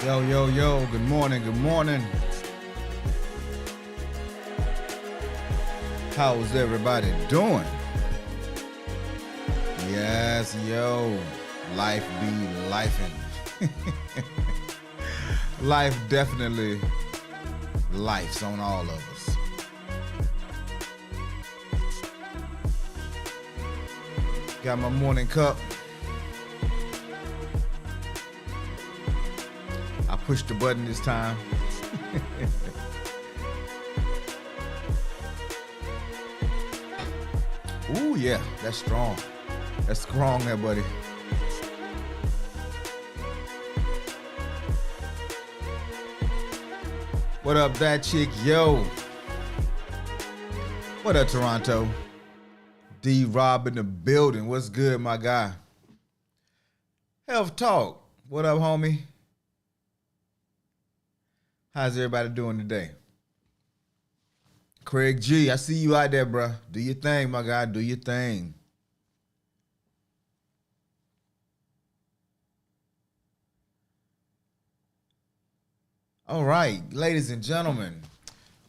Yo, yo, yo, good morning, good morning. How's everybody doing? Yes, yo, life be lifing. Life definitely life's on all of us. Got my morning cup. I pushed the button this time. Ooh, yeah, that's strong. That's strong there, buddy. What up, that chick? Yo. What up, Toronto? D-Rob in the building. What's good, my guy? Health Talk. What up, homie? How's everybody doing today? Craig G, I see you out there, bro. Do your thing, my guy. Do your thing. All right, ladies and gentlemen,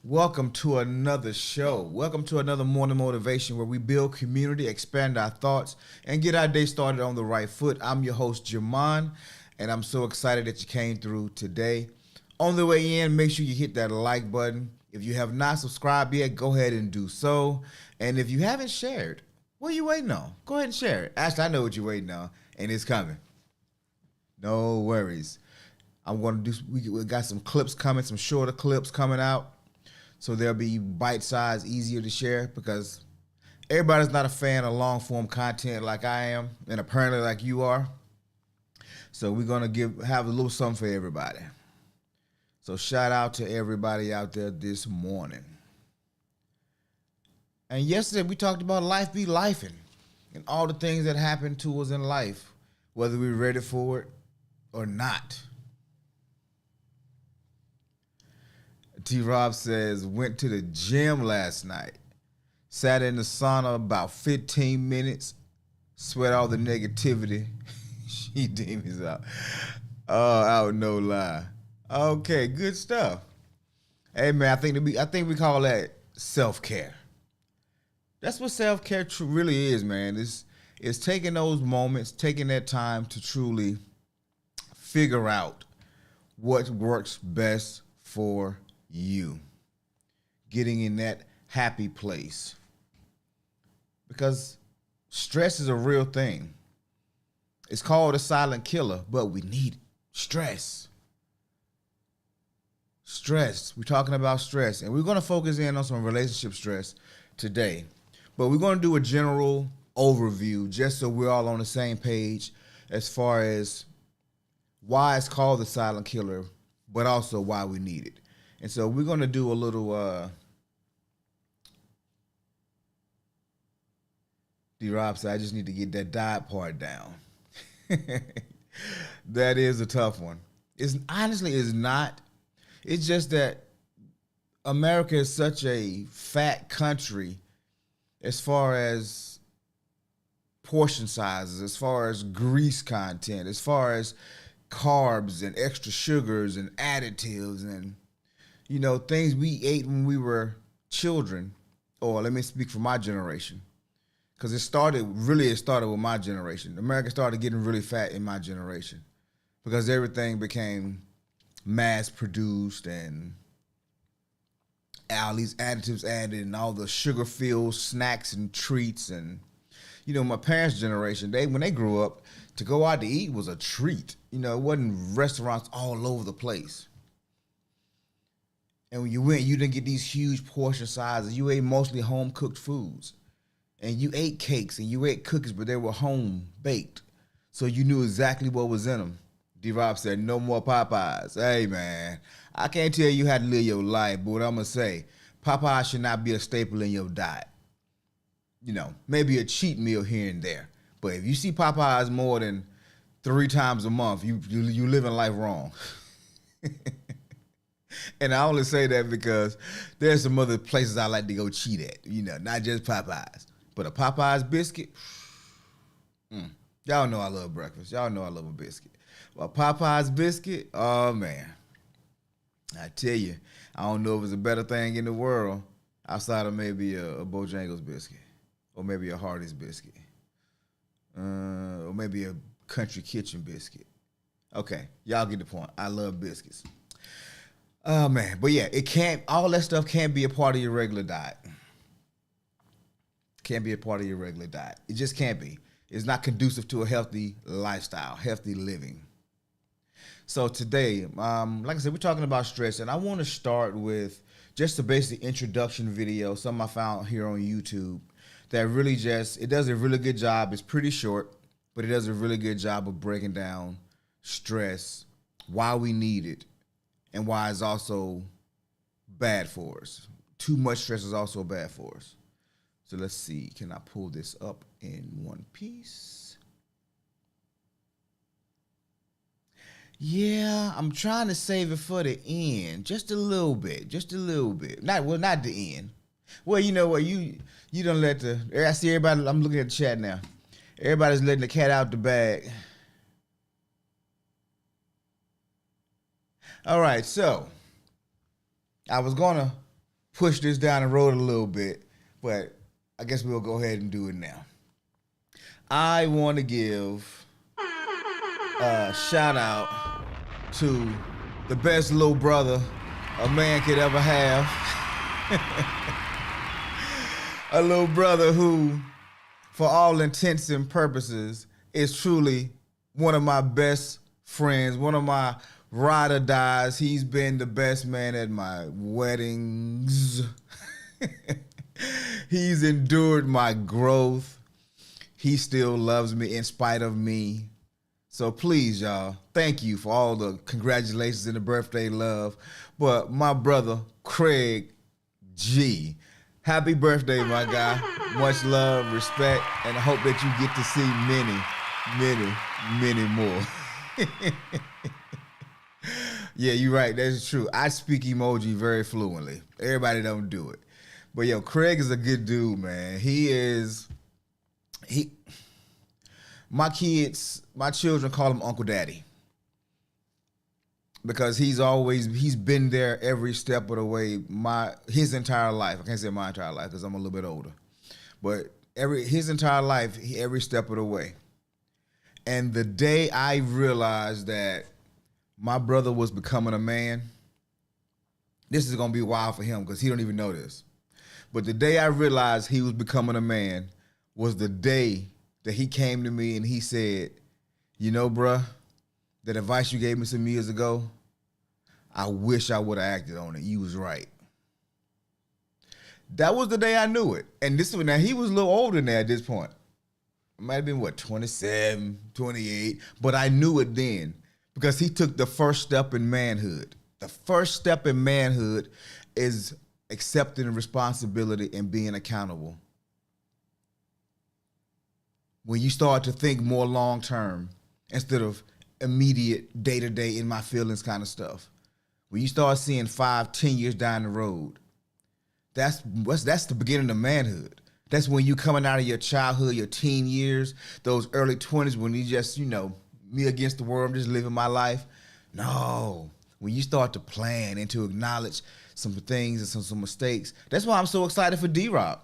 welcome to another show. Welcome to another morning motivation where we build community, expand our thoughts, and get our day started on the right foot. I'm your host, Jamon, and I'm so excited that you came through today. On the way in, make sure you hit that like button. If you have not subscribed yet, go ahead and do so. And if you haven't shared, what are you waiting on? Go ahead and share it. Actually, I know what you're waiting on, and it's coming. No worries. I'm going to do, we got some clips coming, some shorter clips coming out. So they'll be bite-sized, easier to share because everybody's not a fan of long-form content like I am, and apparently like you are. So we're going to have a little something for everybody. So shout out to everybody out there this morning. And yesterday we talked about life be lifing and all the things that happen to us in life, whether we're ready for it or not. T-Rob says, went to the gym last night. Sat in the sauna about 15 minutes. Sweat all the negativity. She demons out. Oh, out no lie. Okay, good stuff. Hey man, I think we call that self-care. That's what self-care really is, man. It's taking those moments, taking that time to truly figure out what works best for you. Getting in that happy place. Because stress is a real thing. It's called a silent killer, but we need stress. Stress. We're talking about stress, and we're going to focus in on some relationship stress today. But we're going to do a general overview just so we're all on the same page as far as why it's called the silent killer, but also why we need it. And so we're going to do a little D-Rob said, I just need to get that diet part down. That is a tough one. It's not. It's just that America is such a fat country as far as portion sizes, as far as grease content, as far as carbs and extra sugars and additives and, you know, things we ate when we were children. Or let me speak for my generation. Because it started with my generation. America started getting really fat in my generation because everything became mass produced and all these additives added and all the sugar-filled snacks and treats and, My parents' generation, when they grew up, to go out to eat was a treat. It wasn't restaurants all over the place. And when you went, you didn't get these huge portion sizes. You ate mostly home cooked foods. And you ate cakes and you ate cookies, but they were home baked. So you knew exactly what was in them. D-Rob said, no more Popeyes. Hey, man, I can't tell you how to live your life, but what I'm going to say, Popeyes should not be a staple in your diet. Maybe a cheat meal here and there. But if you see Popeyes more than 3 times a month, you living life wrong. And I only say that because there's some other places I like to go cheat at, not just Popeyes. But a Popeyes biscuit, y'all know I love breakfast. Y'all know I love a biscuit. But a Popeyes biscuit, oh man. I tell you, I don't know if it's a better thing in the world outside of maybe a Bojangles biscuit. Or maybe a Hardee's biscuit. Or maybe a Country Kitchen biscuit. Okay, y'all get the point. I love biscuits. Oh man, but yeah, all that stuff can't be a part of your regular diet. Can't be a part of your regular diet. It just can't be. It's not conducive to a healthy lifestyle, healthy living. So today, like I said, we're talking about stress, and I want to start with just a basic introduction video, something I found here on YouTube that really it does a really good job. It's pretty short, but it does a really good job of breaking down stress, why we need it, and why it's also bad for us. Too much stress is also bad for us. So let's see, can I pull this up in one piece? Yeah, I'm trying to save it for the end, just a little bit. Not the end. Well, you know what, you don't I see everybody, I'm looking at the chat now. Everybody's letting the cat out the bag. All right, so I was gonna push this down the road a little bit, but I guess we'll go ahead and do it now. I want to give a shout out to the best little brother a man could ever have. A little brother who, for all intents and purposes, is truly one of my best friends, one of my ride or dies. He's been the best man at my weddings. He's endured my growth. He still loves me in spite of me. So please, y'all, thank you for all the congratulations and the birthday love. But my brother, Craig G., happy birthday, my guy. Much love, respect, and I hope that you get to see many more. Yeah, you're right. That's true. I speak emoji very fluently. Everybody don't do it. But yo, Craig is a good dude, man. My children call him Uncle Daddy. Because he's been there every step of the way, his entire life. I can't say my entire life because I'm a little bit older. But his entire life, every step of the way. And the day I realized that my brother was becoming a man, this is going to be wild for him because he don't even know this. But the day I realized he was becoming a man was the day that he came to me and he said, bruh, that advice you gave me some years ago, I wish I would have acted on it. You was right. That was the day I knew it. And now he was a little older than that at this point. Might have been, 27, 28, but I knew it then because he took the first step in manhood. The first step in manhood is accepting responsibility and being accountable. When you start to think more long-term instead of immediate day-to-day in my feelings kind of stuff. When you start seeing 5, 10 years down the road, that's the beginning of manhood. That's when you coming out of your childhood, your teen years, those early 20s when you just, me against the world, I'm just living my life. No. When you start to plan and to acknowledge some things and some mistakes, that's why I'm so excited for D-Rob.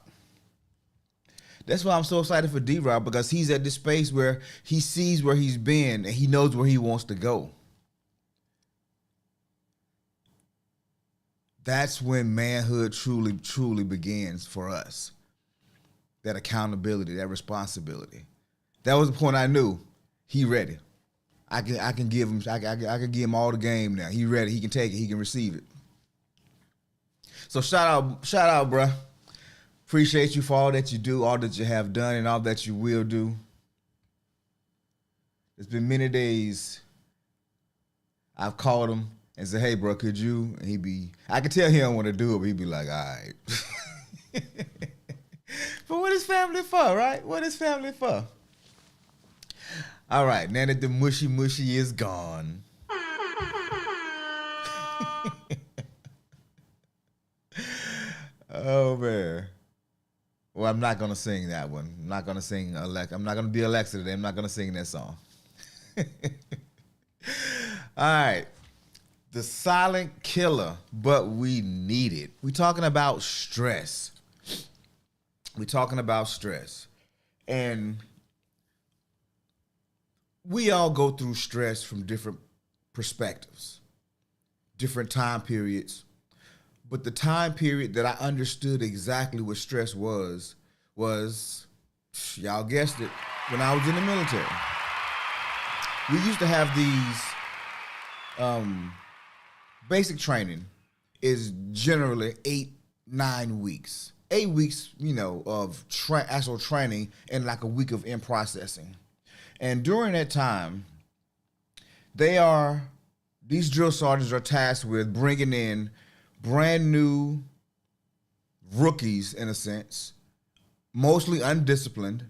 That's why I'm so excited for D-Rob, because he's at this space where he sees where he's been and he knows where he wants to go. That's when manhood truly begins for us. that accountability, that responsibility. That was the point I knew he ready. I can give him I can give him all the game now. He ready. He can take it. He can receive it. So shout out, bruh. Appreciate you for all that you do, all that you have done, and all that you will do. It's been many days I've called him and said, "Hey, bro, could you?" And I could tell he don't want to do it, but he'd be like, "All right." But what is family for, right? What is family for? All right, now that the mushy is gone. Oh, man. Well, I'm not going to sing that one. I'm not going to sing Alexa. I'm not going to be Alexa today. I'm not going to sing that song. All right. The silent killer, but we need it. We're talking about stress. And we all go through stress from different perspectives, different time periods. But the time period that I understood exactly what stress was, y'all guessed it, when I was in the military. We used to have these basic training is generally 8-9 weeks. 8 weeks, of actual training and like a week of in processing. And during that time, these drill sergeants are tasked with bringing in brand new rookies, in a sense, mostly undisciplined,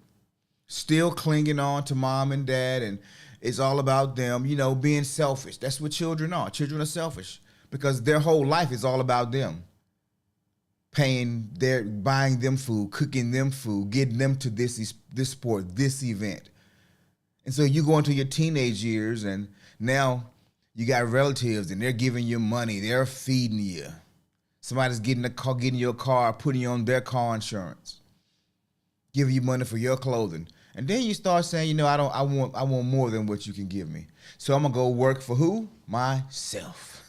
still clinging on to mom and dad, and it's all about them, being selfish. That's what children are. Children are selfish because their whole life is all about them. Buying them food, cooking them food, getting them to this sport, this event. And so you go into your teenage years and now you got relatives and they're giving you money, they're feeding you. Somebody's getting you a car, putting you on their car insurance, giving you money for your clothing. And then you start saying, I want more than what you can give me. So I'm gonna go work for who? Myself.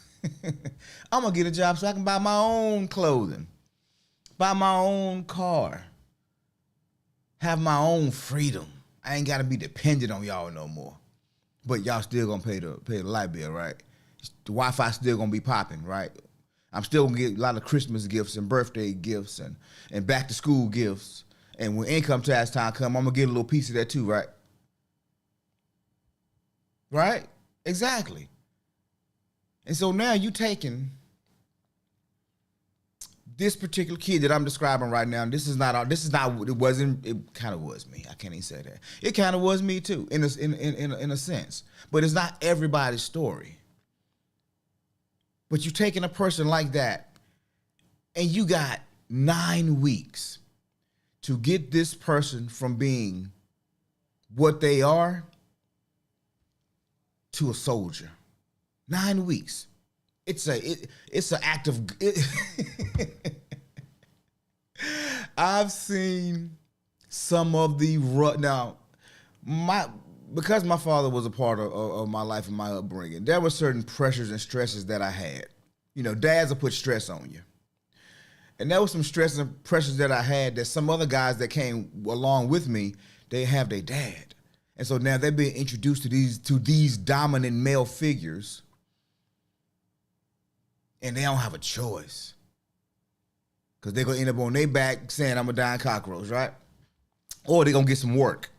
I'm gonna get a job so I can buy my own clothing, buy my own car, have my own freedom. I ain't gotta be dependent on y'all no more. But y'all still gonna pay the light bill, right? The Wi-Fi still gonna be popping, right? I'm still gonna get a lot of Christmas gifts and birthday gifts and back to school gifts. And when income tax time come, I'm gonna get a little piece of that too, right? Right? Exactly. And so now you taking this particular kid that I'm describing right now, it kind of was me. I can't even say that. It kind of was me too, in a sense. But it's not everybody's story. But you're taking a person like that, and you got 9 weeks to get this person from being what they are to a soldier. 9 weeks. It's an act of. I've seen some of the because my father was a part of my life and my upbringing. There were certain pressures and stresses that I had. Dads will put stress on you, and there was some stress and pressures that I had that some other guys that came along with me, they have their dad, and so now they're being introduced to these dominant male figures. And they don't have a choice. Because they're going to end up on their back saying, I'm a dying cockroach, right? Or they're going to get some work.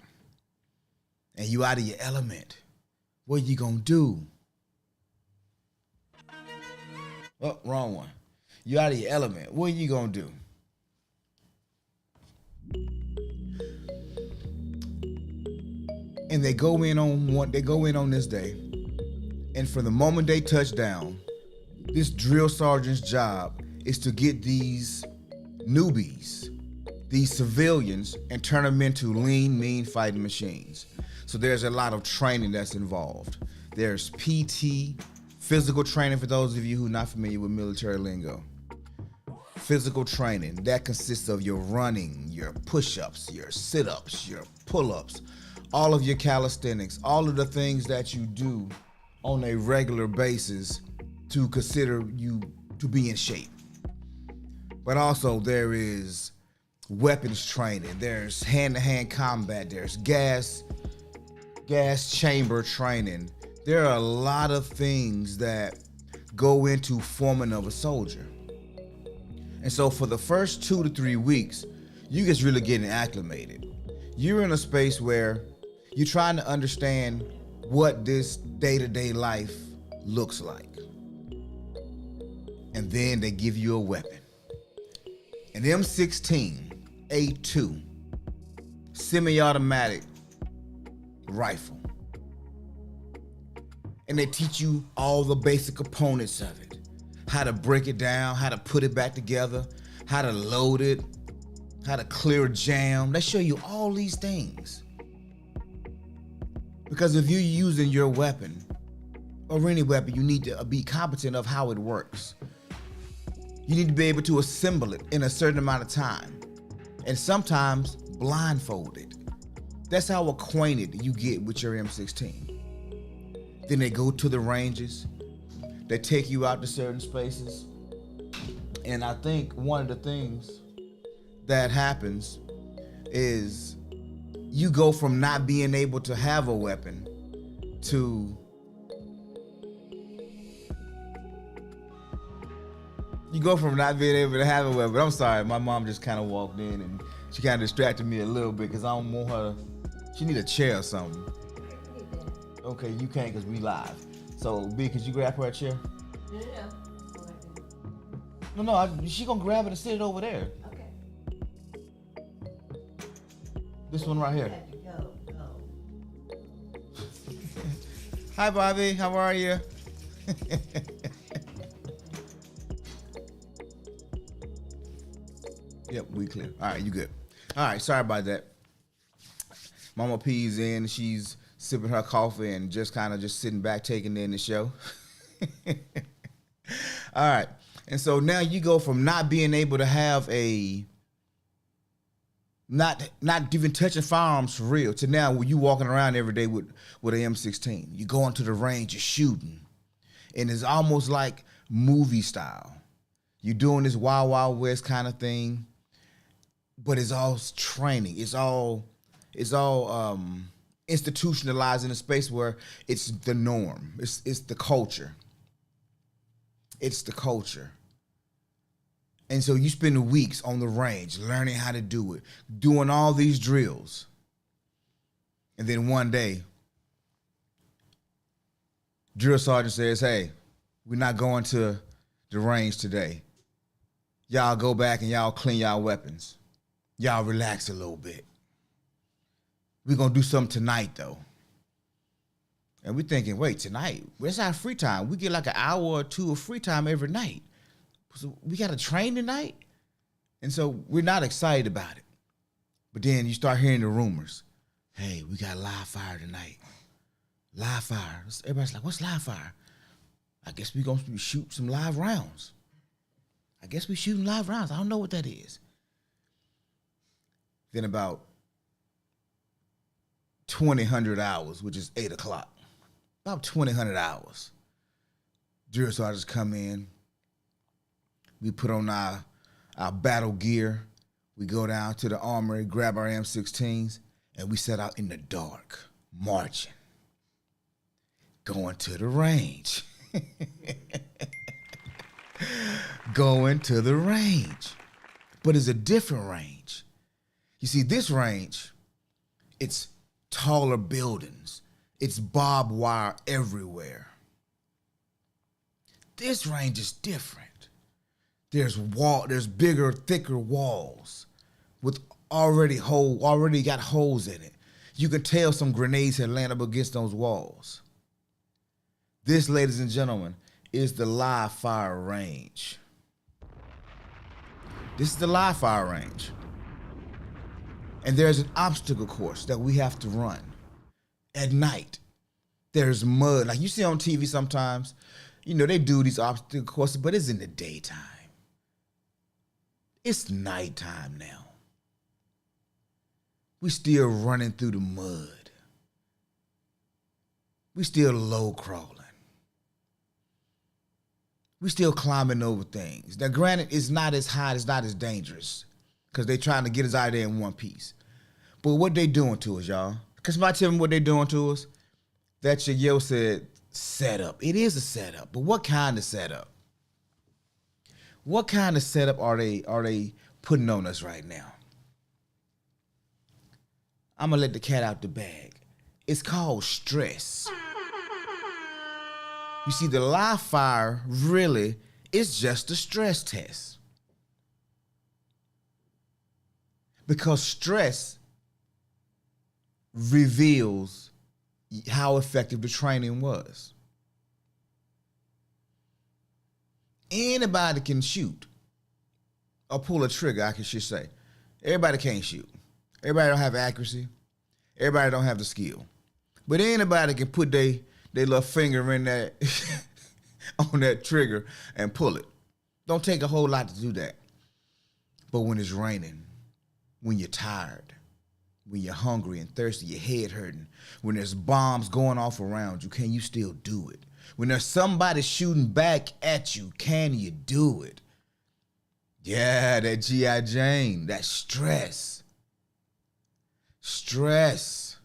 And you out of your element. What you going to do? Oh, wrong one. You out of your element. What you going to do? And they go in on this day. And from the moment they touch down, this drill sergeant's job is to get these newbies, these civilians, and turn them into lean, mean fighting machines. So there's a lot of training that's involved. There's PT, physical training for those of you who are not familiar with military lingo. Physical training, that consists of your running, your push-ups, your sit-ups, your pull-ups, all of your calisthenics, all of the things that you do on a regular basis to consider you to be in shape. But also there is weapons training, there's hand-to-hand combat, there's gas chamber training. There are a lot of things that go into forming of a soldier. And so for the first 2 to 3 weeks, you just really getting acclimated. You're in a space where you're trying to understand what this day-to-day life looks like. And then they give you a weapon. An M16A2 semi-automatic rifle. And they teach you all the basic components of it. How to break it down, how to put it back together, how to load it, how to clear a jam. They show you all these things. Because if you're using your weapon, or any weapon, you need to be competent of how it works. You need to be able to assemble it in a certain amount of time. And sometimes blindfolded. That's how acquainted you get with your M16. Then they go to the ranges. They take you out to certain spaces. And I think one of the things that happens is you go from not being able to have a weapon to not being able to have a weapon. I'm sorry, my mom just kind of walked in and she kind of distracted me a little bit because I don't want her. She need a chair or something. Okay, you can't because we live. So, B, could you grab her a chair? Yeah. No, she gonna grab it and sit it over there. Okay. This one right here. Go. Hi, Bobby. How are you? Yep, we clear. All right, you good. All right, sorry about that. Mama P's in. She's sipping her coffee and just kind of just sitting back, taking in the show. All right. And so now you go from not being able to have not even touching firearms for real to now where you walking around every day with an M16. You go into the range, you're shooting. And it's almost like movie style. You're doing this Wild Wild West kind of thing, but it's all training. It's all institutionalized in a space where it's the norm. It's the culture. It's the culture. And so you spend weeks on the range learning how to do it, doing all these drills. And then one day, drill sergeant says, hey, we're not going to the range today. Y'all go back and y'all clean y'all weapons. Y'all relax a little bit. We're going to do something tonight, though. And we're thinking, wait, tonight? Where's our free time? We get like an hour or two of free time every night. So we got to train tonight? And so we're not excited about it. But then you start hearing the rumors. Hey, we got live fire tonight. Live fire. Everybody's like, what's live fire? I guess we're going to shoot some live rounds. I guess we're shooting live rounds. I don't know what that is. Then about 2,000 hours, which is 8 o'clock. About 2,000 hours. Drill sergeants come in. We put on our battle gear. We go down to the armory, grab our M16s, and we set out in the dark, marching, going to the range. Going to the range. But it's a different range. You see, this range, it's taller buildings. It's barbed wire everywhere. This range is different. There's bigger, thicker walls with already got holes in it. You can tell some grenades had landed up against those walls. This, ladies and gentlemen, is the live fire range. This is the live fire range. And there's an obstacle course that we have to run at night. There's mud. Like you see on TV sometimes, they do these obstacle courses, but it's in the daytime. It's nighttime now. We still running through the mud. We still low crawling. We still climbing over things. Now, granted, it's not as hot, it's not as dangerous because they trying to get us out of there in one piece. But what they doing to us, y'all? Because somebody tell me what they doing to us. That your yo said setup. It is a setup, but what kind of setup? What kind of setup are they putting on us right now? I'm gonna let the cat out the bag. It's called stress. You see, the live fire really is just a stress test. Because stress reveals how effective the training was. Anybody can shoot or pull a trigger, I should say. Everybody can't shoot. Everybody don't have accuracy. Everybody don't have the skill. But anybody can put their little finger in that on that trigger and pull it. Don't take a whole lot to do that. But when it's raining, when you're tired, when you're hungry and thirsty, your head hurting, when there's bombs going off around you, can you still do it? When there's somebody shooting back at you, can you do it? Yeah, that G.I. Jane, that stress. Stress.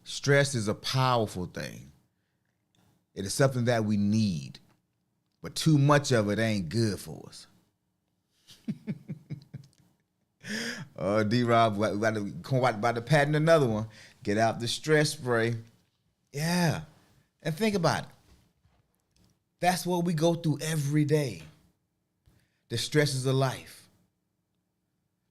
Stress is a powerful thing. It is something that we need, but too much of it ain't good for us. Oh, D-Rob, about to patent another one. Get out the stress spray. Yeah. And think about it. That's what we go through every day. The stresses of life.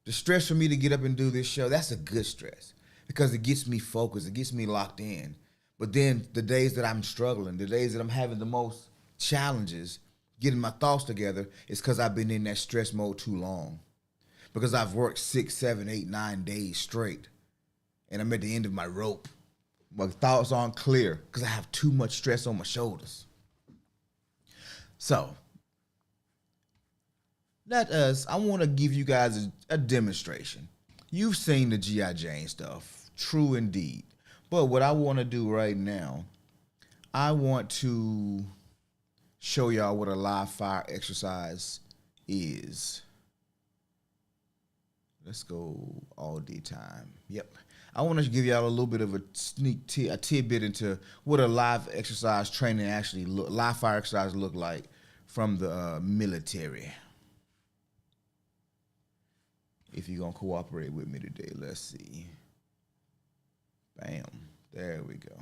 The stress for me to get up and do this show, that's a good stress because it gets me focused. It gets me locked in. But then the days that I'm struggling, the days that I'm having the most challenges, getting my thoughts together, is because I've been in that stress mode too long. Because I've worked 6, 7, 8, 9 days straight. And I'm at the end of my rope. My thoughts aren't clear because I have too much stress on my shoulders. So, I want to give you guys a demonstration. You've seen the G.I. Jane stuff, true indeed. But what I want to do right now, I want to show y'all what a live fire exercise is. Let's go all day time. Yep. I want to give y'all a little bit of a a tidbit into what a live exercise training live fire exercise look like from the military. If you're going to cooperate with me today, let's see. Bam. There we go.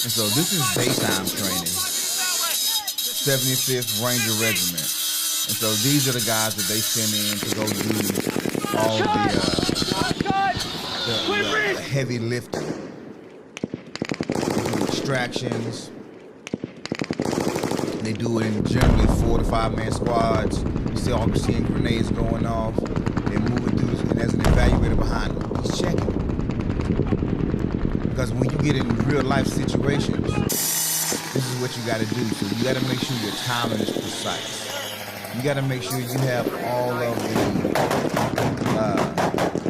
And so this is daytime training, 75th Ranger Regiment. And so these are the guys that they send in to go do all the heavy lifting. They do extractions. They do it in generally 4 to 5 man squads. You see all the machine grenades going off. They're moving through, and there's an evaluator behind them. He's checking. Because when you get in real life situations, this is what you got to do. So you got to make sure your timing is precise. You got to make sure you have all of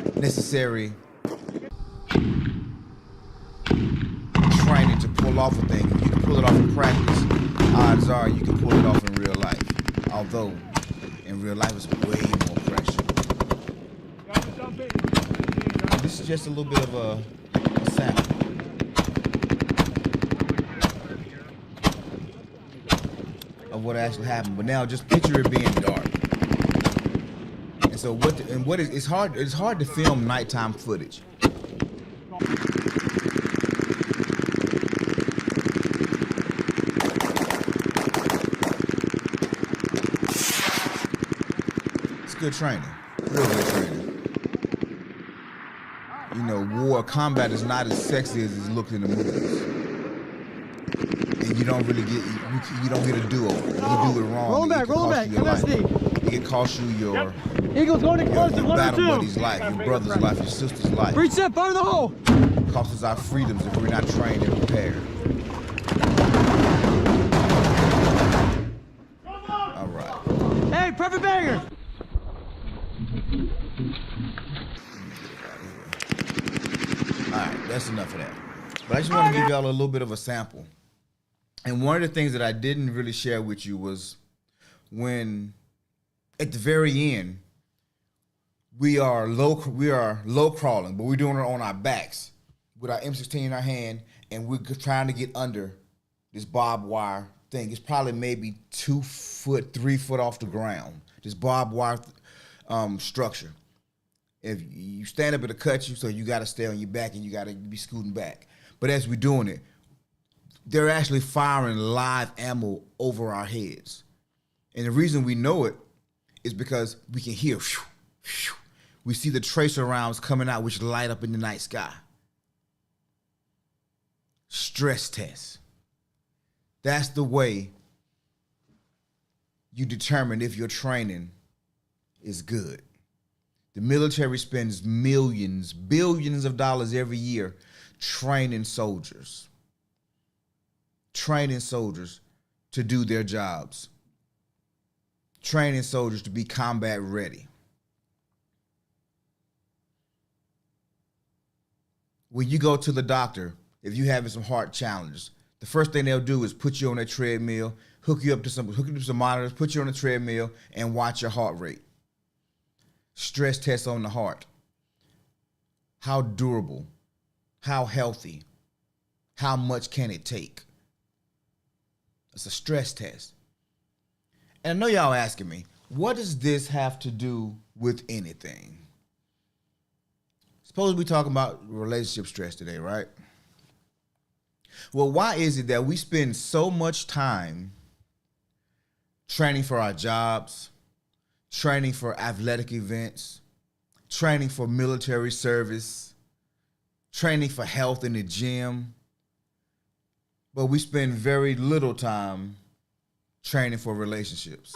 the necessary training to pull off a thing. If you can pull it off in practice, odds are you can pull it off in real life. Although in real life it's way more pressure. This is just a little bit of a sample of what actually happened. But now just picture it being dark. And so it's hard to film nighttime footage. It's good training. Real good training. You know, war combat is not as sexy as it looks in the movies. And you don't really get you don't get a do-over. You do it wrong. Roll back. It can cost you your Eagles going to close your battle buddy's life, your brother's life, your sister's life. Breach set, fire the hole. costs us our freedoms if we're not trained and prepared. All right. Hey, perfect banger! All right, that's enough of that. But I just want to give y'all a little bit of a sample. And one of the things that I didn't really share with you was when, at the very end, we are low crawling, but we're doing it on our backs with our M16 in our hand, and we're trying to get under this barbed wire thing. It's probably maybe 2 foot, 3 foot off the ground. This barbed wire structure. If you stand up, it'll cut you, so you got to stay on your back and you got to be scooting back. But as we're doing it, they're actually firing live ammo over our heads. And the reason we know it is because we can hear, whew, whew. We see the tracer rounds coming out, which light up in the night sky. Stress test. That's the way you determine if your training is good. The military spends millions, billions of dollars every year training soldiers to do their jobs, training soldiers to be combat ready. When you go to the doctor, if you're having some heart challenges, the first thing they'll do is put you on a treadmill, hook you up to some monitors, put you on a treadmill, and watch your heart rate. Stress tests on the heart. How durable? How healthy? How much can it take? It's a stress test. And I know y'all asking me, what does this have to do with anything? Suppose we talking about relationship stress today, right? Well, why is it that we spend so much time training for our jobs, training for athletic events, training for military service, training for health in the gym, but we spend very little time training for relationships?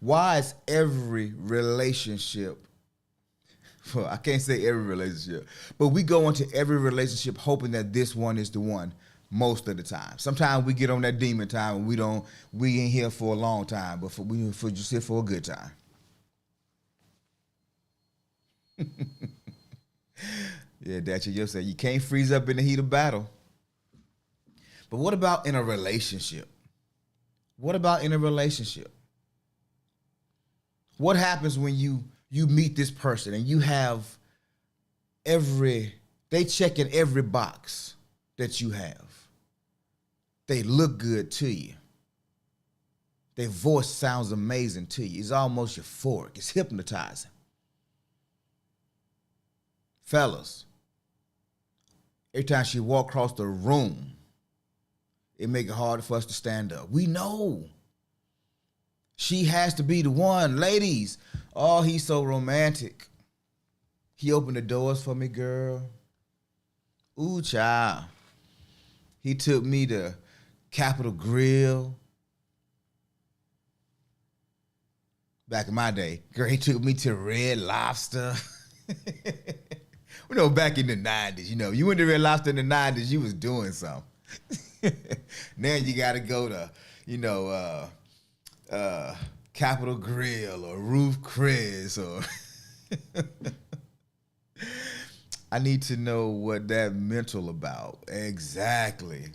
Why is every relationship, well, I can't say every relationship, but we go into every relationship hoping that this one is the one most of the time. Sometimes we get on that demon time and we ain't here for a long time, but we just here for a good time. Yeah, that's what you'll say. You can't freeze up in the heat of battle. But what about in a relationship? What about in a relationship? What happens when you meet this person and you have they check in every box that you have. They look good to you. Their voice sounds amazing to you. It's almost euphoric. It's hypnotizing. Fellas, every time she walk across the room, it make it hard for us to stand up. We know she has to be the one. Ladies, oh, he's so romantic. He opened the doors for me, girl. Ooh, child. He took me to Capitol Grill. Back in my day, girl, he took me to Red Lobster. Back in the 90s, you went to Red Lobster in the 90s, you was doing something. Now you got to go to, Capitol Grill or Roof Chris or... I need to know what that mental about. Exactly.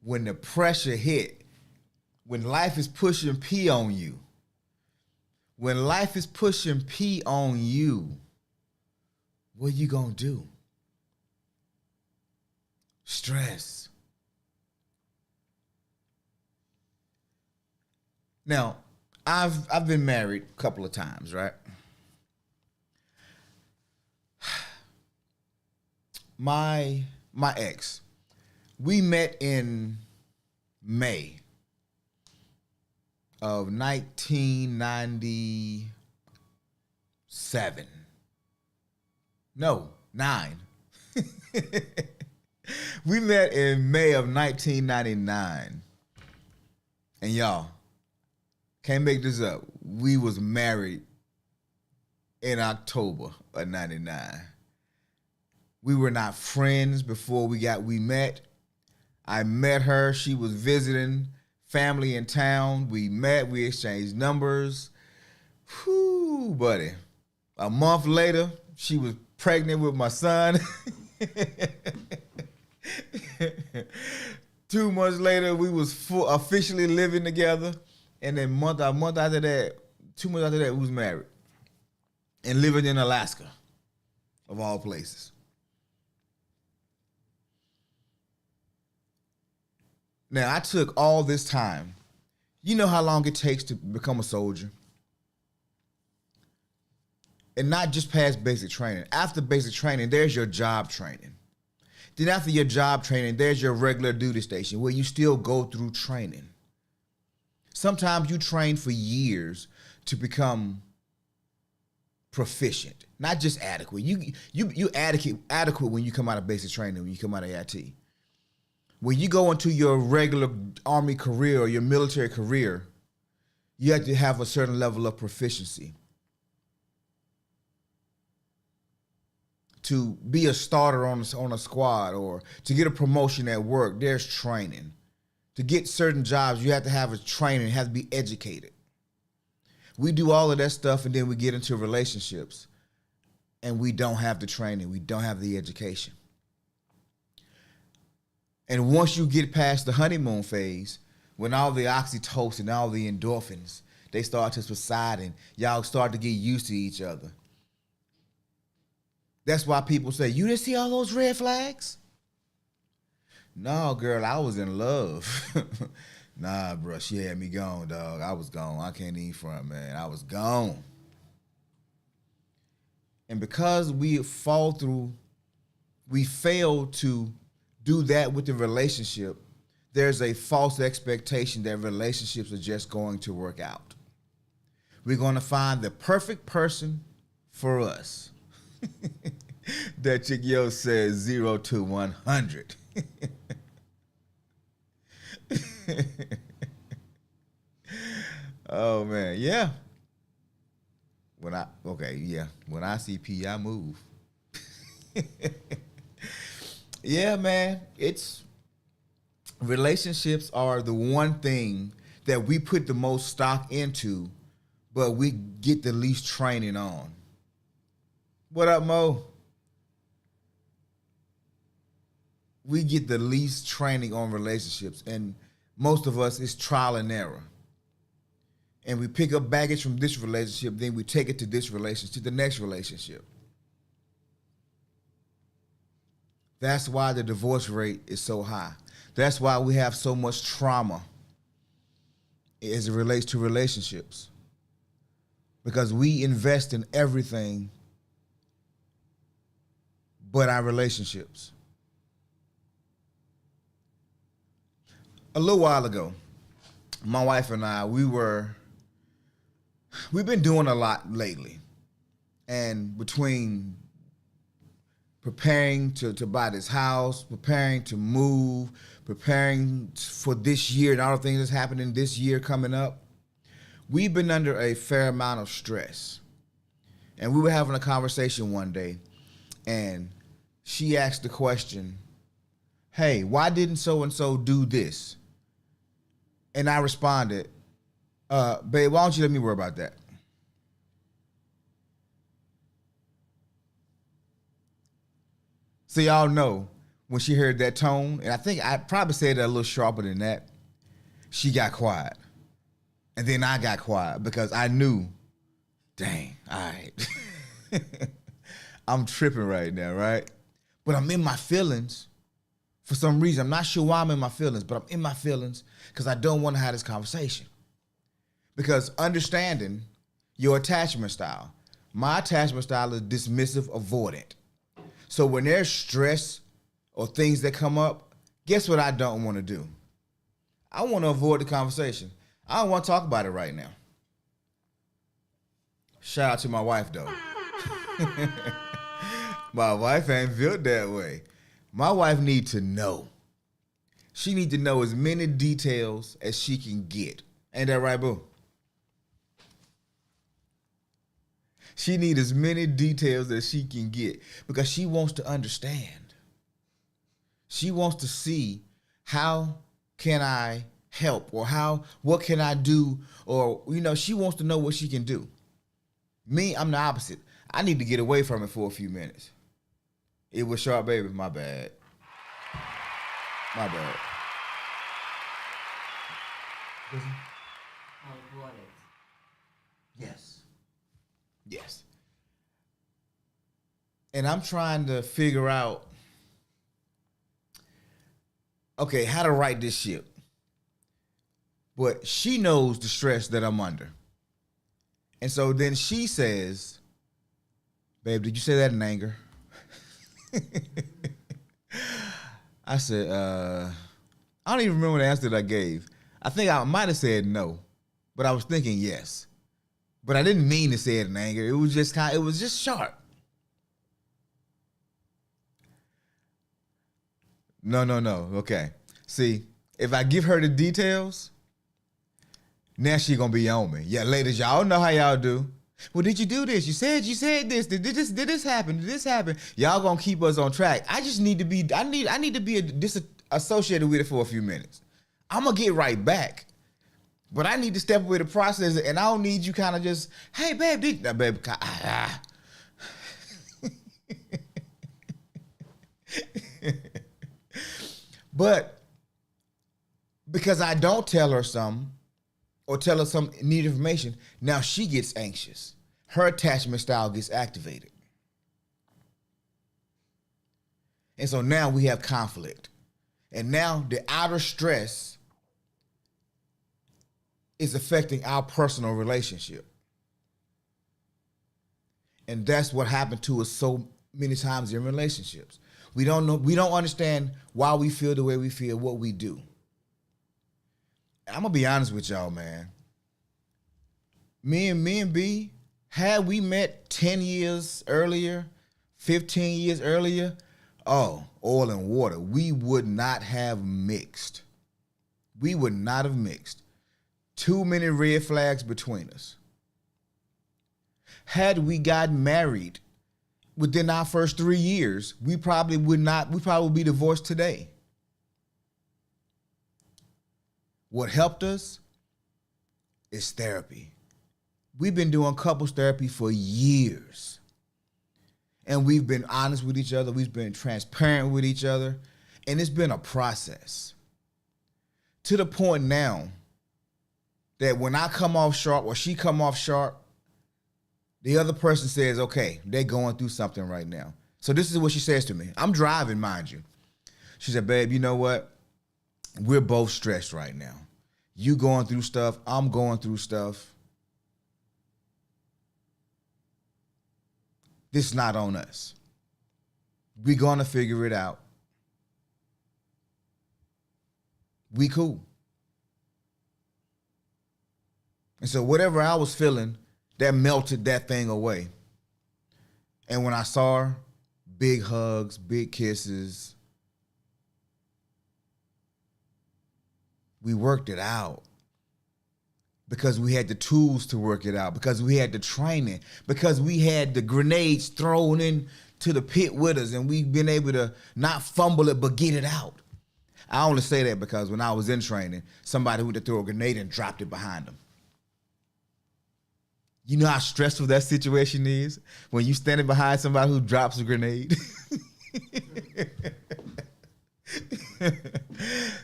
When the pressure hit, when life is pushing P on you, what are you gonna do? Stress. Now, I've been married a couple of times, right? My ex, we met in May of 1997. No, 9. We met in May of 1999. And y'all, can't make this up. We was married in October of 99. We were not friends before we met. I met her. She was visiting family in town. We met. We exchanged numbers. Whew, buddy. A month later, she was pregnant with my son. 2 months later, we was officially living together. And then a month after that, 2 months after that, we was married. And living in Alaska, of all places. Now, I took all this time. You know how long it takes to become a soldier? And not just past basic training. After basic training, there's your job training. Then after your job training, there's your regular duty station where you still go through training. Sometimes you train for years to become proficient, not just adequate. You adequate when you come out of basic training, when you come out of AIT. When you go into your regular Army career or your military career, you have to have a certain level of proficiency. To be a starter on a squad or to get a promotion at work, there's training. To get certain jobs, you have to have a training, you have to be educated. We do all of that stuff and then we get into relationships and we don't have the training, we don't have the education. And once you get past the honeymoon phase, when all the oxytocin, all the endorphins, they start to subside and y'all start to get used to each other. That's why people say, you didn't see all those red flags? No, girl, I was in love. Nah, bro, she had me gone, dog. I was gone. I can't even front, man. I was gone. And because we fail to do that with the relationship, there's a false expectation that relationships are just going to work out. We're going to find the perfect person for us. That chick yo says 0 to 100. Oh man, yeah. When I see P, I move. Yeah, man. Relationships are the one thing that we put the most stock into, but we get the least training on. What up, Mo? We get the least training on relationships, and most of us is trial and error. And we pick up baggage from this relationship, then we take it to this relationship, to the next relationship. That's why the divorce rate is so high. That's why we have so much trauma as it relates to relationships. Because we invest in everything but our relationships. A little while ago, my wife and I, we've been doing a lot lately. And between preparing to buy this house, preparing to move, preparing for this year and all the things that's happening this year coming up, we've been under a fair amount of stress. And we were having a conversation one day, and she asked the question, hey, why didn't so-and-so do this? And I responded, babe, why don't you let me worry about that? So y'all know when she heard that tone, and I think I probably said it a little sharper than that, she got quiet. And then I got quiet because I knew, dang, all right. I'm tripping right now, right? But I'm in my feelings for some reason. I'm not sure why I'm in my feelings, but I'm in my feelings because I don't want to have this conversation. Because understanding your attachment style, my attachment style is dismissive, avoidant. So when there's stress or things that come up, guess what I don't want to do? I want to avoid the conversation. I don't want to talk about it right now. Shout out to my wife, though. My wife ain't built that way. My wife needs to know. She needs to know as many details as she can get. Ain't that right, boo? She needs as many details as she can get because she wants to understand. She wants to see how can I help, or what can I do, or she wants to know what she can do. Me, I'm the opposite. I need to get away from it for a few minutes. It was Sharp Baby. My bad. My bad. Yes. Yes. And I'm trying to figure out, okay, how to right this ship. But she knows the stress that I'm under. And so then she says, babe, did you say that in anger? I said, I don't even remember the answer that I gave. I think I might have said no, but I was thinking yes. But I didn't mean to say it in anger. It was just it was just sharp. No. Okay. See, if I give her the details, now she gonna be on me. Yeah, ladies, y'all know how y'all do. Well, did you do this? You said this. Did this happen? Did this happen? Y'all gonna keep us on track. I just need to be. I need to be disassociated with it for a few minutes. I'm gonna get right back, but I need to step away the process, and I don't need you kind of just, hey, babe, babe. But because I don't tell her something or tell her some needed information, now she gets anxious. Her attachment style gets activated. And so now we have conflict. And now the outer stress is affecting our personal relationship. And that's what happened to us so many times in relationships. We don't understand why we feel the way we feel, what we do. I'm gonna be honest with y'all, man. Me and B, had we met 10 years earlier, 15 years earlier, oil and water, we would not have mixed. We would not have mixed. Too many red flags between us. Had we gotten married within our first 3 years, we probably would be divorced today. What helped us is therapy. We've been doing couples therapy for years. And we've been honest with each other. We've been transparent with each other. And it's been a process. To the point now that when I come off sharp or she come off sharp, the other person says, okay, they're going through something right now. So this is what she says to me. I'm driving, mind you. She said, babe, you know what? We're both stressed right now. You going through stuff. I'm going through stuff. This is not on us. We're going to figure it out. We cool. And so whatever I was feeling, that melted that thing away. And when I saw her, big hugs, big kisses. We worked it out because we had the tools to work it out, because we had the training, because we had the grenades thrown into the pit with us, and we've been able to not fumble it but get it out. I only say that because when I was in training, somebody went to throw a grenade and dropped it behind them. You know how stressful that situation is when you standing behind somebody who drops a grenade?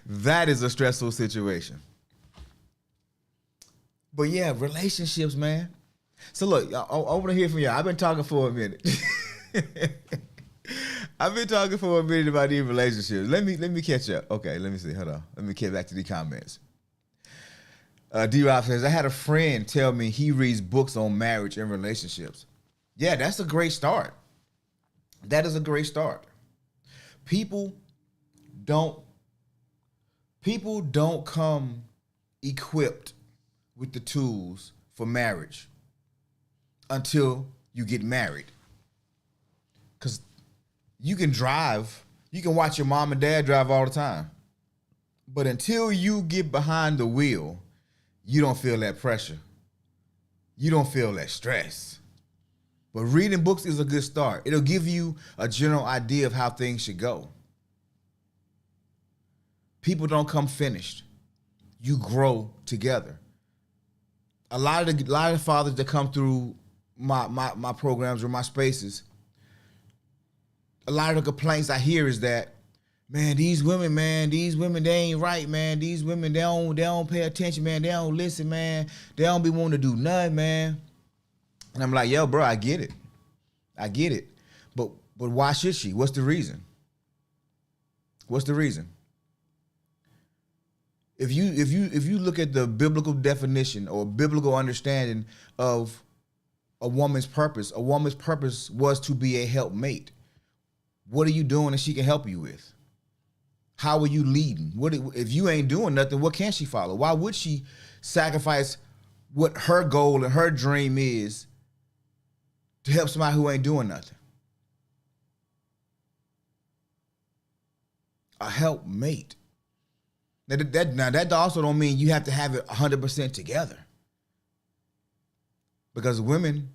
That is a stressful situation. But yeah, relationships, man. So look, I want to hear from y'all. I've been talking for a minute. I've been talking for a minute about these relationships. Let me catch up. Okay, let me see. Hold on. Let me get back to the comments. D-Rob says, I had a friend tell me he reads books on marriage and relationships. Yeah, that's a great start. That is a great start. People don't come equipped with the tools for marriage until you get married. Because you can drive, you can watch your mom and dad drive all the time. But until you get behind the wheel, you don't feel that pressure. You don't feel that stress. But reading books is a good start. It'll give you a general idea of how things should go. People don't come finished. You grow together. A lot of the fathers that come through my programs or my spaces, a lot of the complaints I hear is that, man, these women, they ain't right, man. These women, they don't pay attention, man. They don't listen, man. They don't be wanting to do nothing, man. And I'm like, yo, bro, I get it. But why should she? What's the reason? If you look at the biblical definition or biblical understanding of a woman's purpose was to be a helpmate. What are you doing that she can help you with? How are you leading? If you ain't doing nothing, what can she follow? Why would she sacrifice what her goal and her dream is to help somebody who ain't doing nothing? A helpmate. Now that also don't mean you have to have it 100% together. Because women,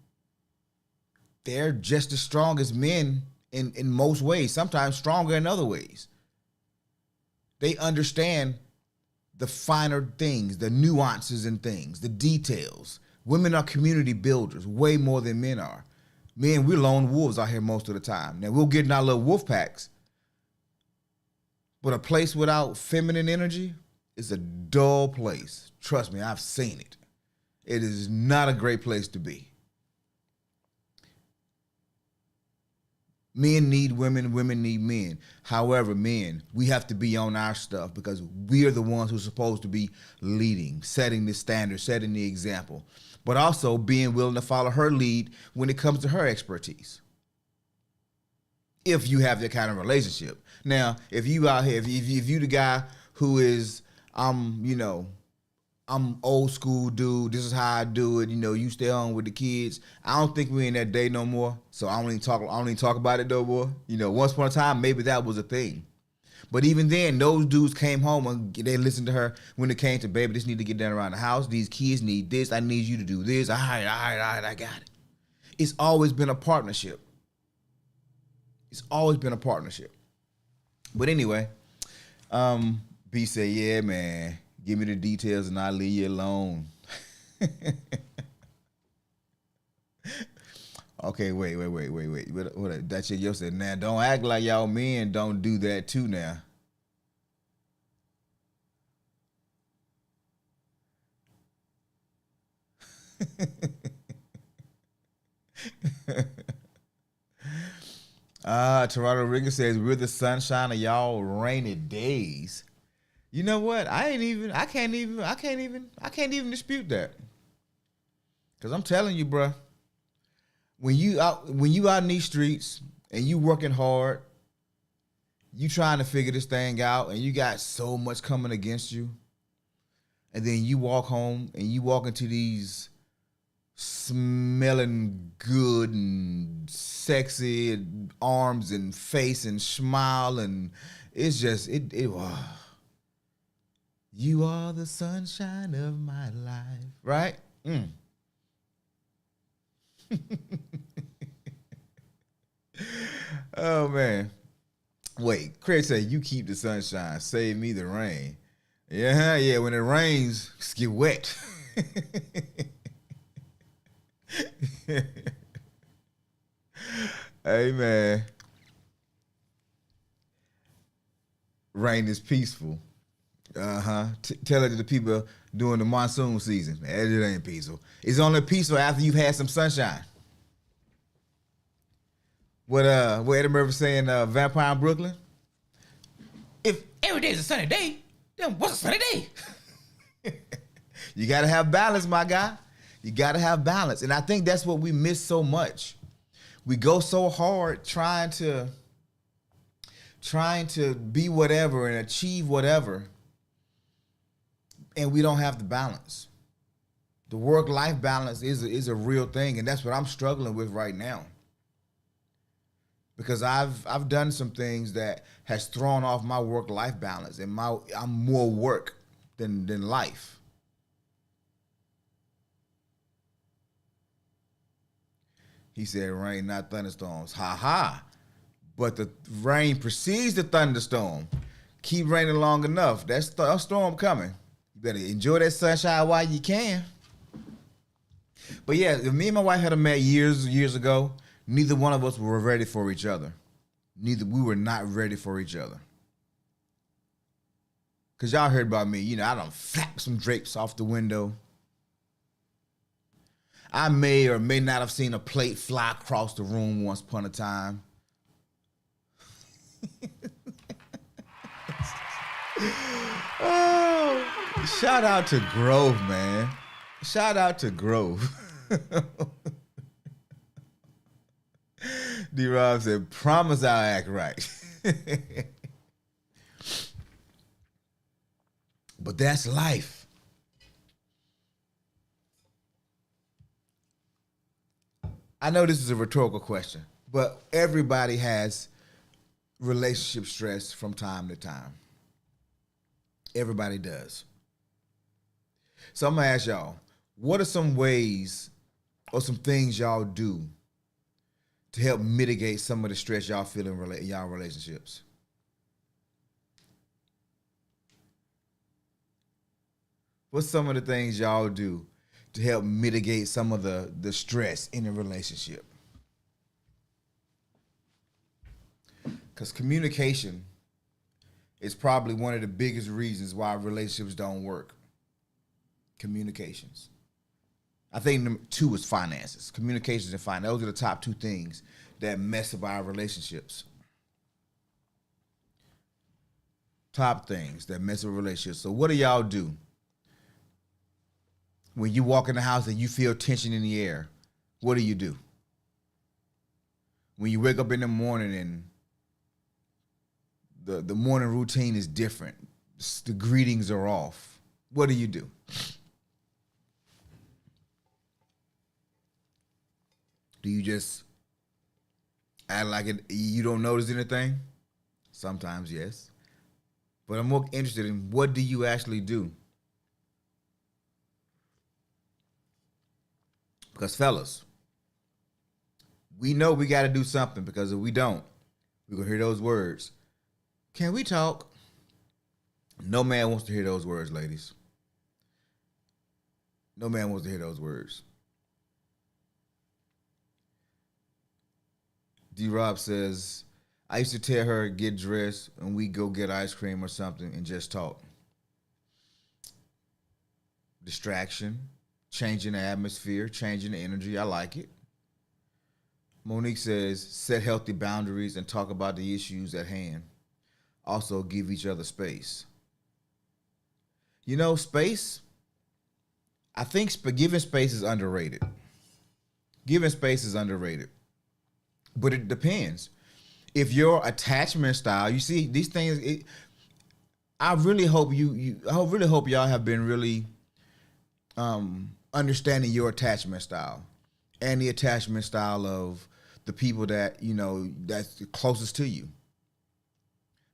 they're just as strong as men in most ways, sometimes stronger in other ways. They understand the finer things, the nuances in things, the details. Women are community builders way more than men are. Men, we're lone wolves out here most of the time. Now, we'll get in our little wolf packs, but a place without feminine energy is a dull place. Trust me, I've seen it. It is not a great place to be. Men need women, women need men. However, men, we have to be on our stuff because we are the ones who are supposed to be leading, setting the standard, setting the example, but also being willing to follow her lead when it comes to her expertise. If you have that kind of relationship. Now, if you out here, if you the guy who is, I'm old school dude, this is how I do it, you stay on with the kids. I don't think we in that day no more. So I don't even talk about it no more. Once upon a time, maybe that was a thing. But even then, those dudes came home and they listened to her when it came to, baby, this need to get done around the house. These kids need this. I need you to do this. All right, I got it. It's always been a partnership. But anyway, B said, yeah, man, give me the details and I'll leave you alone. Okay, wait. What that shit yo said, now don't act like y'all men don't do that too now. Toronto Rigger says, we're the sunshine of y'all rainy days. You know what? I can't even dispute that. Cause I'm telling you, bro, when you out in these streets and you working hard, you trying to figure this thing out and you got so much coming against you. And then you walk home and you walk into these smelling good and sexy arms and face and smile, and it's just you are the sunshine of my life, right? Oh man, wait, Craig said you keep the sunshine, save me the rain. Yeah, when it rains, it's get wet. Hey man, rain is peaceful. Tell it to the people during the monsoon season. It ain't peaceful. It's only peaceful after you've had some sunshine. What Eddie Murphy saying, Vampire in Brooklyn? If every day is a sunny day, then what's a sunny day? You gotta have balance, my guy. You gotta have balance. And I think that's what we miss so much. We go so hard trying to be whatever and achieve whatever, and we don't have the balance. The work-life balance is a real thing, and that's what I'm struggling with right now. Because I've done some things that has thrown off my work-life balance, and I'm more work than life. He said rain, not thunderstorms. Ha ha. But the rain precedes the thunderstorm. Keep raining long enough. That's a storm coming. You better enjoy that sunshine while you can. But yeah, if me and my wife had met years ago, neither one of us were ready for each other. We were not ready for each other. Cause y'all heard about me, I done flap some drapes off the window. I may or may not have seen a plate fly across the room once upon a time. Oh, shout out to Grove, man. Shout out to Grove. D-Rob said, promise I'll act right. But that's life. I know this is a rhetorical question, but everybody has relationship stress from time to time. Everybody does. So I'm going to ask y'all, what are some ways or some things y'all do to help mitigate some of the stress y'all feel in y'all relationships? What's some of the things y'all do to help mitigate some of the stress in a relationship? Because communication is probably one of the biggest reasons why relationships don't work. Communications. I think number 2 is finances. Communications and finance. Those are the top 2 things that mess up our relationships. Top things that mess up relationships. So what do y'all do when you walk in the house and you feel tension in the air? What do you do? When you wake up in the morning and the morning routine is different, the greetings are off, what do you do? Do you just act like you don't notice anything? Sometimes, yes. But I'm more interested in, what do you actually do? Because fellas, we know we got to do something, because if we don't, we're going to hear those words. Can we talk? No man wants to hear those words, ladies. No man wants to hear those words. D-Rob says, I used to tell her, get dressed, and we go get ice cream or something and just talk. Distraction, changing the atmosphere, changing the energy. I like it. Monique says, set healthy boundaries and talk about the issues at hand. Also, give each other space. Space, I think giving space is underrated. Giving space is underrated. But it depends. If your attachment style, you see, these things, I really hope y'all have been really understanding your attachment style and the attachment style of the people that, that's closest to you.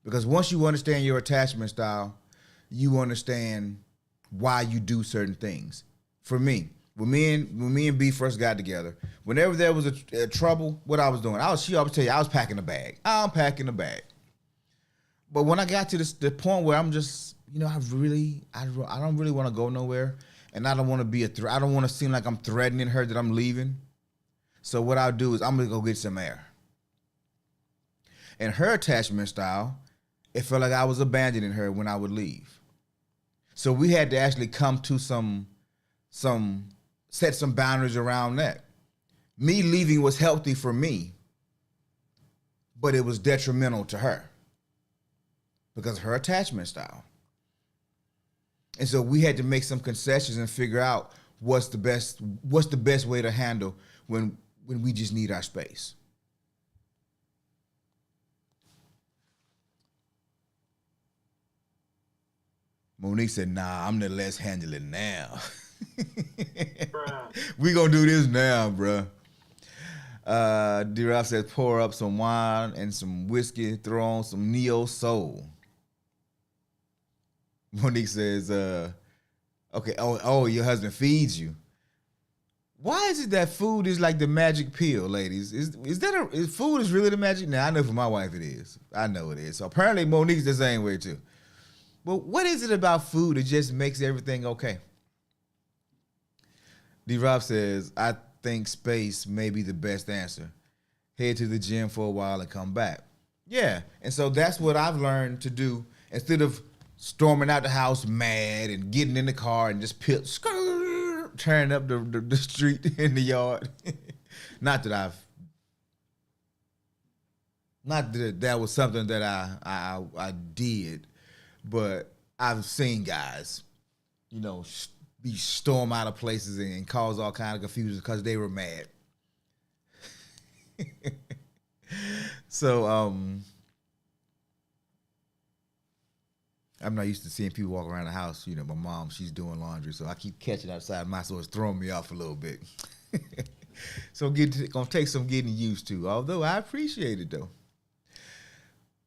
Because once you understand your attachment style, you understand why you do certain things. For me, when me and B first got together, whenever there was a trouble, what I was doing, she always tell you, I was packing a bag. I'm packing a bag. But when I got to the point where I'm just, I don't really want to go nowhere, and I don't want to be I don't want to seem like I'm threatening her that I'm leaving. So what I'll do is I'm gonna go get some air. And her attachment style, it felt like I was abandoning her when I would leave. So we had to actually come to set some boundaries around that. Me leaving was healthy for me, but it was detrimental to her because of her attachment style. And so we had to make some concessions and figure out what's the best way to handle when we just need our space. Monique said, nah, I'm the let's handle it now. We gonna do this now, bruh. D-Rob says, pour up some wine and some whiskey, throw on some Neo Soul. Monique says, okay, oh, your husband feeds you. Why is it that food is like the magic pill, ladies? Is food is really the magic? Now I know for my wife it is. I know it is. So apparently Monique's the same way too. But what is it about food that just makes everything okay? D-Rob says, I think space may be the best answer. Head to the gym for a while and come back. Yeah, and so that's what I've learned to do. Instead of storming out the house mad and getting in the car and just turning up the street in the yard. Not that that was something that I did, but I've seen guys, be storm out of places and cause all kind of confusion because they were mad. So I'm not used to seeing people walk around the house. My mom, she's doing laundry, so I keep catching outside. So it's throwing me off a little bit. So gonna take some getting used to, although I appreciate it though.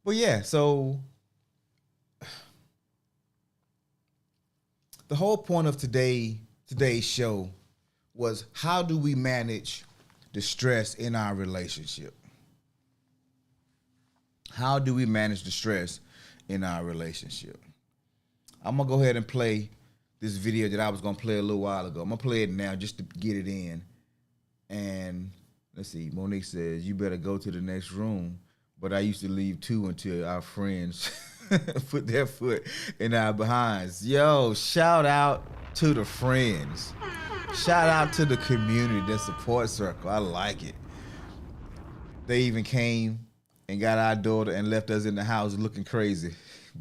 But yeah, so the whole point of today's show was, how do we manage the stress in our relationship? How do we manage the stress in our relationship? I'm going to go ahead and play this video that I was going to play a little while ago. I'm going to play it now just to get it in. And let's see, Monique says, you better go to the next room. But I used to leave too until our friends put their foot in our behinds. Yo, shout out to the friends. Shout out to the community, the support circle. I like it. They even came and got our daughter and left us in the house looking crazy.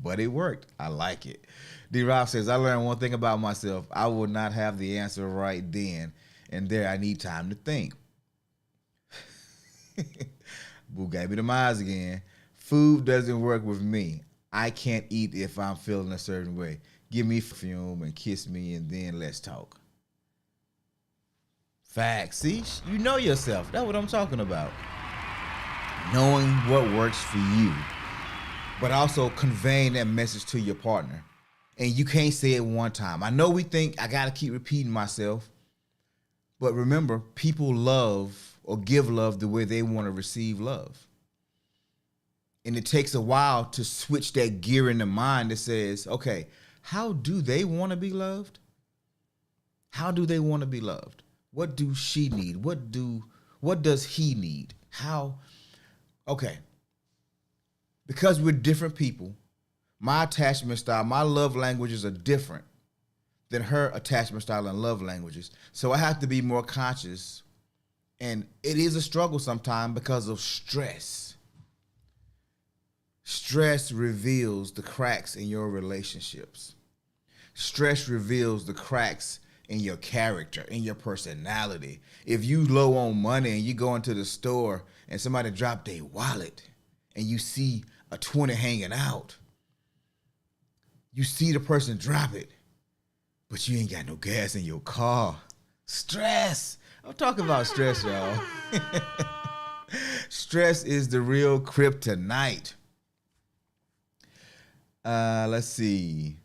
But it worked. I like it. D-Rob says, I learned one thing about myself. I will not have the answer right then and there. I need time to think. Boo gave me the eyes again. Food doesn't work with me. I can't eat if I'm feeling a certain way. Give me perfume and kiss me and then let's talk. Facts. See, you know yourself. That's what I'm talking about. Knowing what works for you, but also conveying that message to your partner. And you can't say it one time. I know we think I got to keep repeating myself, but remember, people love or give love the way they want to receive love. And it takes a while to switch that gear in the mind that says, okay, how do they want to be loved? How do they want to be loved? What do she need? What does he need? How? Okay. Because we're different people, my attachment style, my love languages are different than her attachment style and love languages. So I have to be more conscious. And it is a struggle sometimes because of stress. Stress reveals the cracks in your relationships. Stress reveals the cracks in your character, in your personality. If you low on money and you go into the store and somebody dropped their wallet and you see a 20 hanging out, you see the person drop it, but you ain't got no gas in your car. Stress. I'm talking about stress, y'all. Stress is the real kryptonite. Let's see.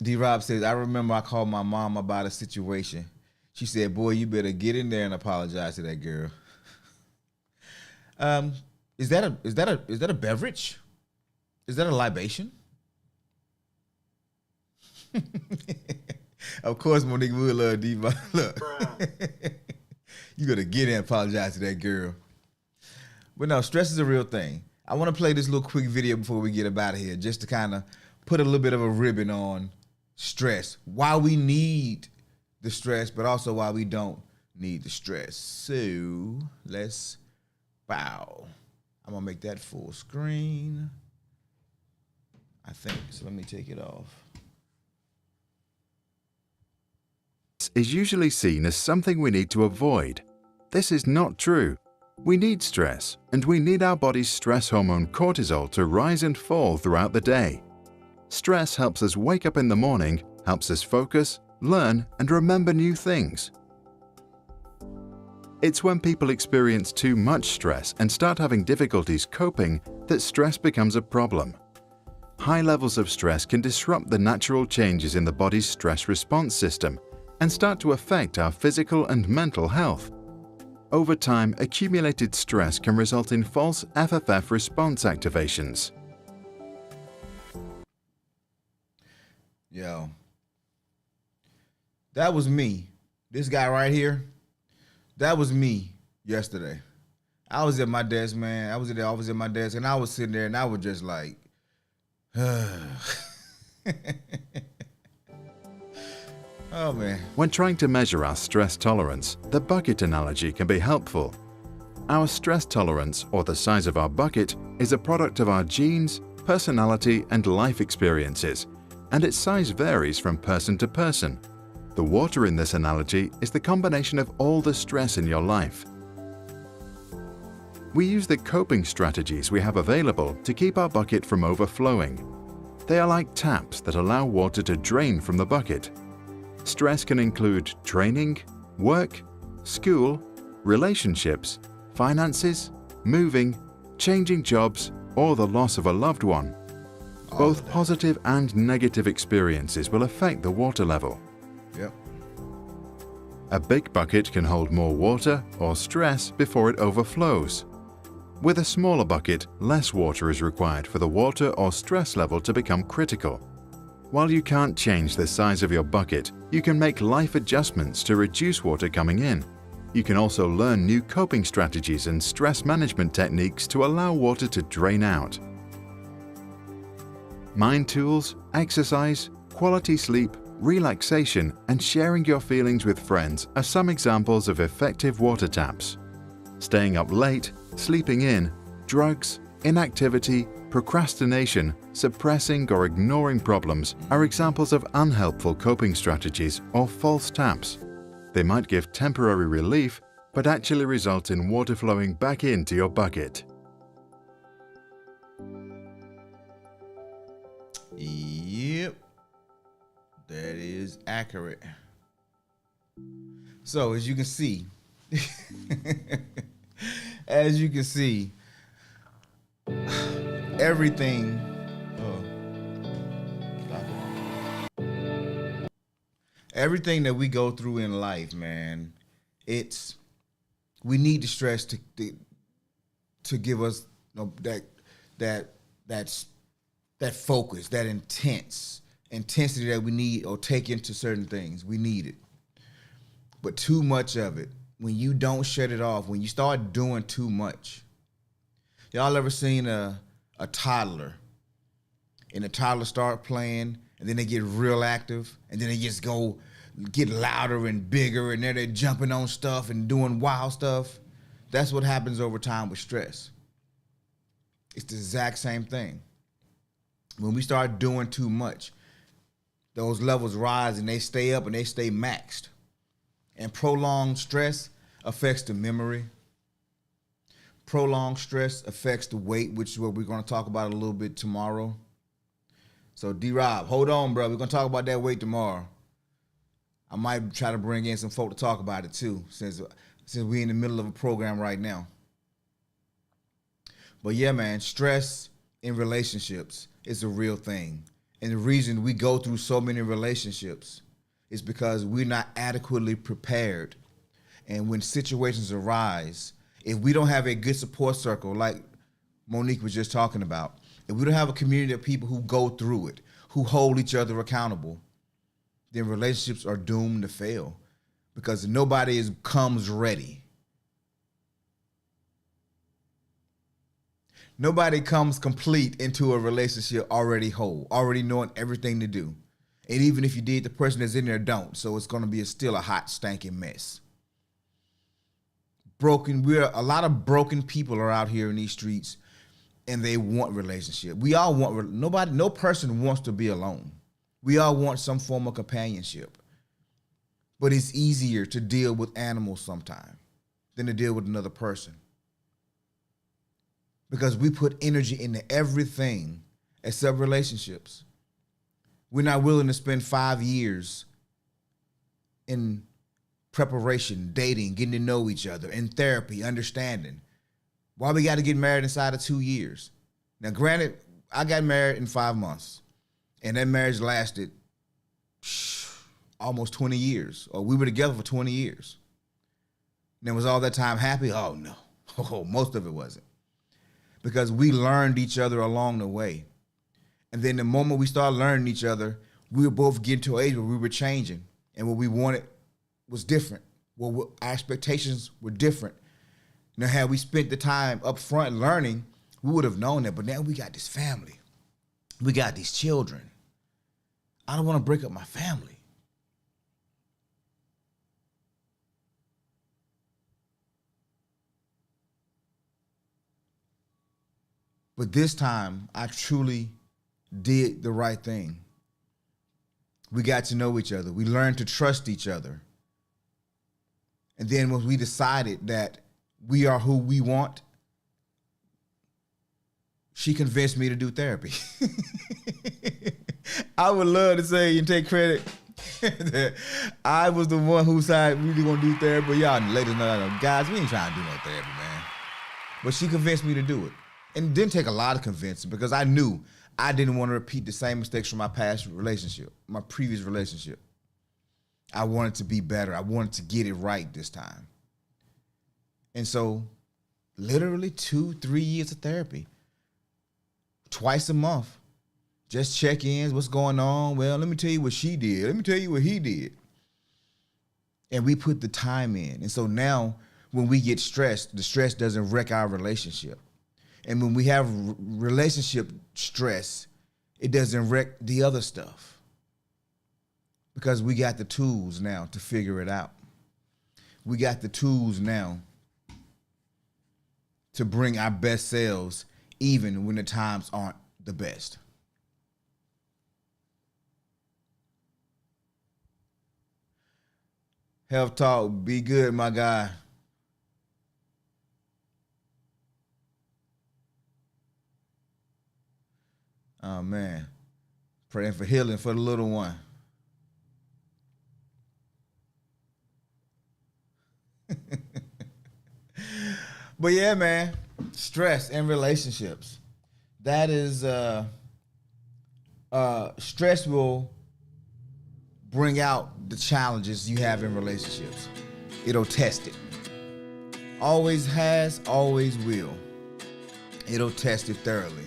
D-Rob says, I remember I called my mom about a situation. She said, boy, you better get in there and apologize to that girl. Is that a beverage? Is that a libation? Of course, Monique would love D-Rob. Look. You gotta get in and apologize to that girl. But no, stress is a real thing. I want to play this little quick video before we get up out of here, just to kind of put a little bit of a ribbon on stress. Why we need the stress, but also why we don't need the stress. So let's bow. I'm gonna make that full screen, I think. So let me take it off. Is usually seen as something we need to avoid. This is not true. We need stress, and we need our body's stress hormone cortisol to rise and fall throughout the day. Stress helps us wake up in the morning, helps us focus, learn, and remember new things. It's when people experience too much stress and start having difficulties coping that stress becomes a problem. High levels of stress can disrupt the natural changes in the body's stress response system, and start to affect our physical and mental health. Over time, accumulated stress can result in false FFF response activations. Yo, that was me. This guy right here, that was me yesterday. I was at my desk, man. I was at my desk, and I was sitting there, and I was just like, oh, man. When trying to measure our stress tolerance, the bucket analogy can be helpful. Our stress tolerance, or the size of our bucket, is a product of our genes, personality, and life experiences, and its size varies from person to person. The water in this analogy is the combination of all the stress in your life. We use the coping strategies we have available to keep our bucket from overflowing. They are like taps that allow water to drain from the bucket. Stress can include training, work, school, relationships, finances, moving, changing jobs, or the loss of a loved one. Both positive and negative experiences will affect the water level. Yep. A big bucket can hold more water or stress before it overflows. With a smaller bucket, less water is required for the water or stress level to become critical. While you can't change the size of your bucket, you can make life adjustments to reduce water coming in. You can also learn new coping strategies and stress management techniques to allow water to drain out. Mind tools, exercise, quality sleep, relaxation, and sharing your feelings with friends are some examples of effective water taps. Staying up late, sleeping in, drugs, inactivity, procrastination, suppressing or ignoring problems are examples of unhelpful coping strategies or false taps. They might give temporary relief, but actually result in water flowing back into your bucket. Yep. That is accurate. So as you can see, everything. Everything that we go through in life, man, we need the stress to give us that focus, that intensity that we need or take into certain things. We need it. But too much of it, when you don't shut it off, when you start doing too much. Y'all ever seen a toddler? And the toddler start playing, and then they get real active, and then they just get louder and bigger, and then they're jumping on stuff and doing wild stuff. That's what happens over time with stress. It's the exact same thing. When we start doing too much, those levels rise and they stay up and they stay maxed. And prolonged stress affects the memory. Prolonged stress affects the weight, which is what we're going to talk about a little bit tomorrow. So D-Rob, hold on, bro. We're going to talk about that weight tomorrow. I might try to bring in some folk to talk about it too, since we're in the middle of a program right now. But yeah, man, stress in relationships is a real thing. And the reason we go through so many relationships is because we're not adequately prepared. And when situations arise, if we don't have a good support circle, like Monique was just talking about, if we don't have a community of people who go through it, who hold each other accountable, then relationships are doomed to fail because nobody comes ready. Nobody comes complete into a relationship already whole, already knowing everything to do. And even if you did, the person that's in there don't. So it's going to be still a hot, stinking mess. A lot of broken people are out here in these streets, and they want relationship. We all want, no person wants to be alone. We all want some form of companionship. But it's easier to deal with animals sometimes than to deal with another person. Because we put energy into everything except relationships. We're not willing to spend 5 years in preparation, dating, getting to know each other, in therapy, understanding. Why we got to get married inside of 2 years? Now, granted, I got married in 5 months, and that marriage lasted almost 20 years, or we were together for 20 years. And was all that time happy? Oh, no. Oh, most of it wasn't. Because we learned each other along the way. And then the moment we started learning each other, we were both getting to an age where we were changing. And what we wanted was different. Well, our expectations were different. Now, had we spent the time up front learning, we would have known that. But now we got this family. We got these children. I don't want to break up my family. But this time, I truly did the right thing. We got to know each other. We learned to trust each other. And then when we decided that we are who we want, she convinced me to do therapy. I would love to say and take credit that I was the one who decided we were going to do therapy. But y'all ladies know, guys, we ain't trying to do no therapy, man. But she convinced me to do it. And it didn't take a lot of convincing because I knew I didn't want to repeat the same mistakes from my past relationship, my previous relationship. I wanted to be better. I wanted to get it right this time. And so literally 2-3 years of therapy, twice a month, just check-ins, what's going on? Well, let me tell you what she did. Let me tell you what he did. And we put the time in. And so now when we get stressed, the stress doesn't wreck our relationship. And when we have relationship stress, it doesn't wreck the other stuff. Because we got the tools now to figure it out. We got the tools now to bring our best selves even when the times aren't the best. Health talk, be good, my guy. Oh, man. Praying for healing for the little one. But yeah, man, stress in relationships. That is, stress will bring out the challenges you have in relationships. It'll test it. Always has, always will. It'll test it thoroughly.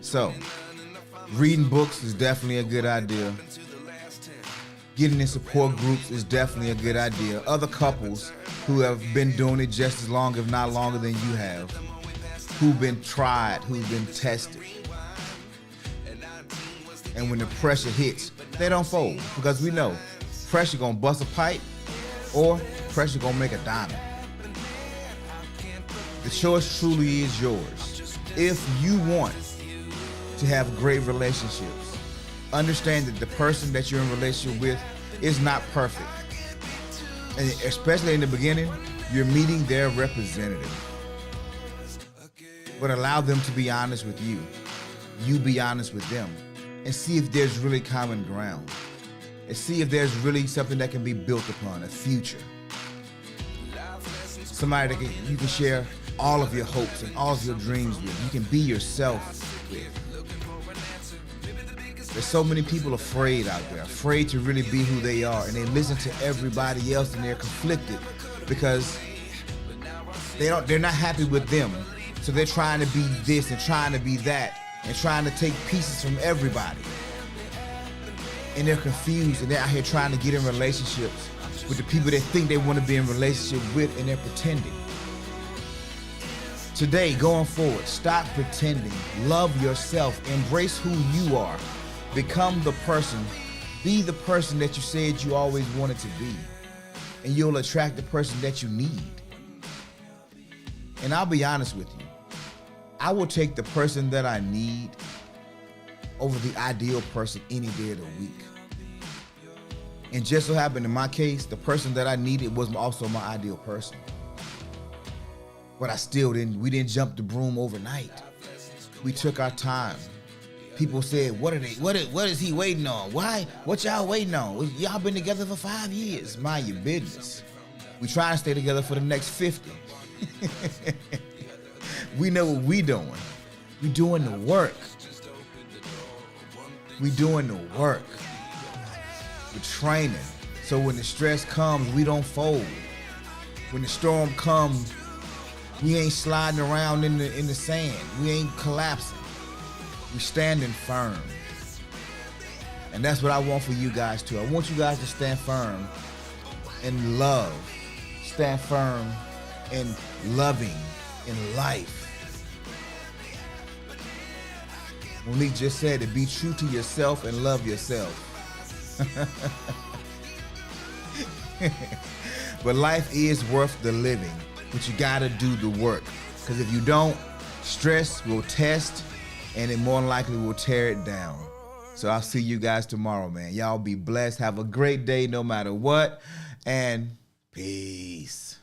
So, reading books is definitely a good idea. Getting in support groups is definitely a good idea. Other couples who have been doing it just as long, if not longer than you have, who've been tried, who've been tested. And when the pressure hits, they don't fold because we know pressure gonna bust a pipe or pressure gonna make a diamond. The choice truly is yours. If you want to have great relationships, understand that the person that you're in a relationship with is not perfect. And especially in the beginning, you're meeting their representative. But allow them to be honest with you. You be honest with them. And see if there's really common ground. And see if there's really something that can be built upon, a future. Somebody that you can share all of your hopes and all of your dreams with. You can be yourself with. There's so many people afraid out there, afraid to really be who they are, and they listen to everybody else and they're conflicted because they're not happy with them. So they're trying to be this and trying to be that and trying to take pieces from everybody. And they're confused and they're out here trying to get in relationships with the people they think they want to be in a relationship with, and they're pretending. Today, going forward, stop pretending. Love yourself. Embrace who you are. Become the person. Be the person that you said you always wanted to be. And you'll attract the person that you need. And I'll be honest with you. I will take the person that I need over the ideal person any day of the week. And just so happened in my case, the person that I needed was also my ideal person. But we didn't jump the broom overnight. We took our time. People said, what is he waiting on? Why? What y'all waiting on? Y'all been together for 5 years. Mind your business. We try to stay together for the next 50. We know what we doing. We doing the work. We doing the work. We're training. So when the stress comes, we don't fold. When the storm comes, we ain't sliding around in the sand. We ain't collapsing. We standing firm. And that's what I want for you guys too. I want you guys to stand firm in love. Stand firm in loving, in life. Malik just said to be true to yourself and love yourself. But life is worth the living, but you gotta do the work. Because if you don't, stress will test and it more than likely will tear it down. So I'll see you guys tomorrow, man. Y'all be blessed. Have a great day no matter what. And peace.